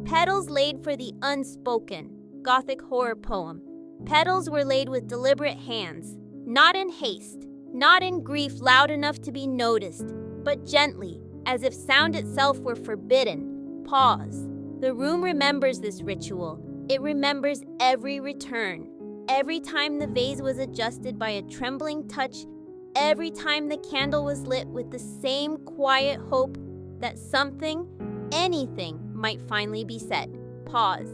Petals laid for the unspoken, Gothic horror poem. Petals were laid with deliberate hands, not in haste, not in grief loud enough to be noticed, but gently, as if sound itself were forbidden. Pause. The room remembers this ritual. It remembers every return, every time the vase was adjusted by a trembling touch, every time the candle was lit with the same quiet hope that something, anything, might finally be said. Pause.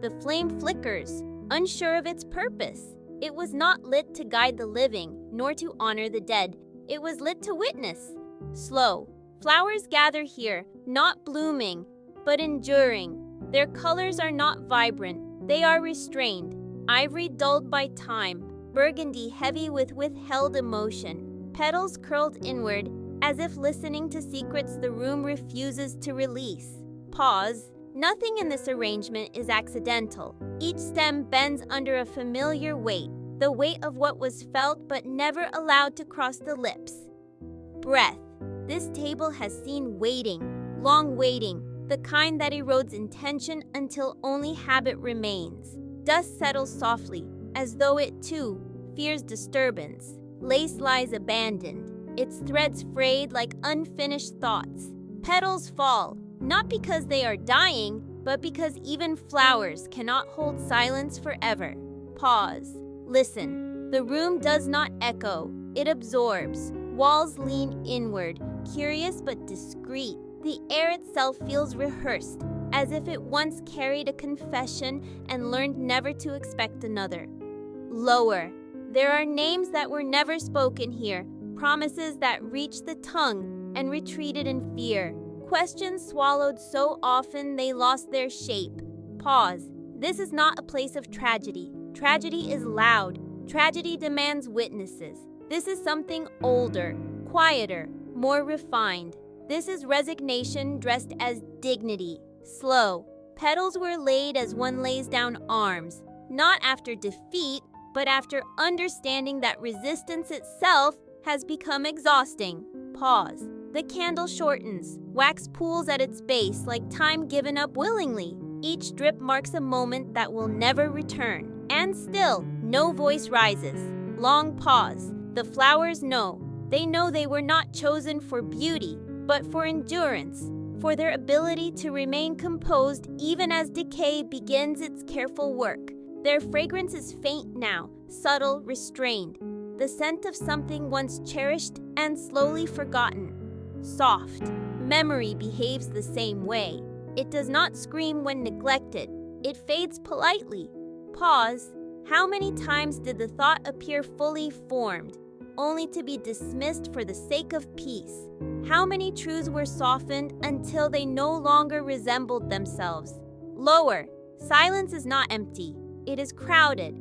The flame flickers, unsure of its purpose. It was not lit to guide the living, nor to honor the dead. It was lit to witness. Slow. Flowers gather here, not blooming, but enduring. Their colors are not vibrant. They are restrained. Ivory dulled by time, burgundy heavy with withheld emotion. Petals curled inward, as if listening to secrets the room refuses to release. Pause. Nothing in this arrangement is accidental. Each stem bends under a familiar weight, the weight of what was felt but never allowed to cross the lips. Breath. This table has seen waiting, long waiting, the kind that erodes intention until only habit remains. Dust settles softly, as though it too fears disturbance. Lace lies abandoned, its threads frayed like unfinished thoughts. Petals fall, not because they are dying, but because even flowers cannot hold silence forever. Pause. Listen. The room does not echo, it absorbs. Walls lean inward, curious but discreet. The air itself feels rehearsed, as if it once carried a confession and learned never to expect another. Lower. There are names that were never spoken here, promises that reached the tongue and retreated in fear. Questions swallowed so often they lost their shape. Pause. This is not a place of tragedy. Tragedy is loud. Tragedy demands witnesses. This is something older, quieter, more refined. This is resignation dressed as dignity. Slow. Petals were laid as one lays down arms, not after defeat, but after understanding that resistance itself has become exhausting. Pause. The candle shortens. Wax pools at its base like time given up willingly. Each drip marks a moment that will never return. And still, no voice rises. Long pause. The flowers know. They know they were not chosen for beauty, but for endurance, for their ability to remain composed even as decay begins its careful work. Their fragrance is faint now, subtle, restrained, the scent of something once cherished and slowly forgotten. Soft. Memory behaves the same way. It does not scream when neglected. It fades politely. Pause. How many times did the thought appear fully formed, only to be dismissed for the sake of peace? How many truths were softened until they no longer resembled themselves? Lower. Silence is not empty. It is crowded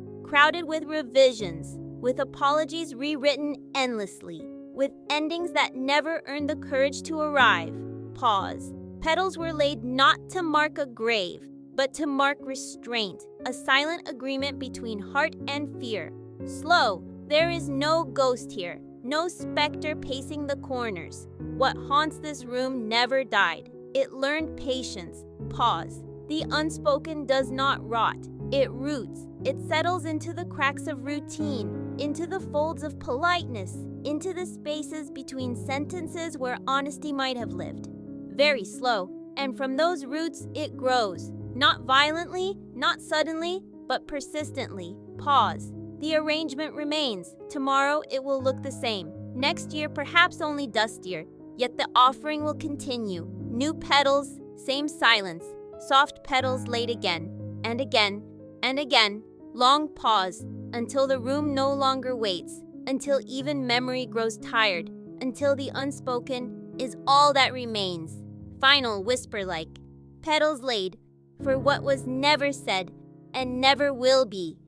with revisions, with apologies rewritten endlessly, with endings that never earned the courage to arrive. Pause. Petals were laid not to mark a grave, but to mark restraint, a silent agreement between heart and fear. Slow. There is no ghost here, no specter pacing the corners. What haunts this room never died. It learned patience. Pause. The unspoken does not rot. It roots. It settles into the cracks of routine, into the folds of politeness, into the spaces between sentences where honesty might have lived. Very slow, and from those roots it grows. Not violently, not suddenly, but persistently. Pause. The arrangement remains. Tomorrow it will look the same. Next year perhaps only dustier. Yet the offering will continue. New petals, same silence. Soft petals laid again, and again, and again. Long pause, until the room no longer waits, until even memory grows tired, until the unspoken is all that remains. Final whisper like, petals laid, for what was never said and never will be.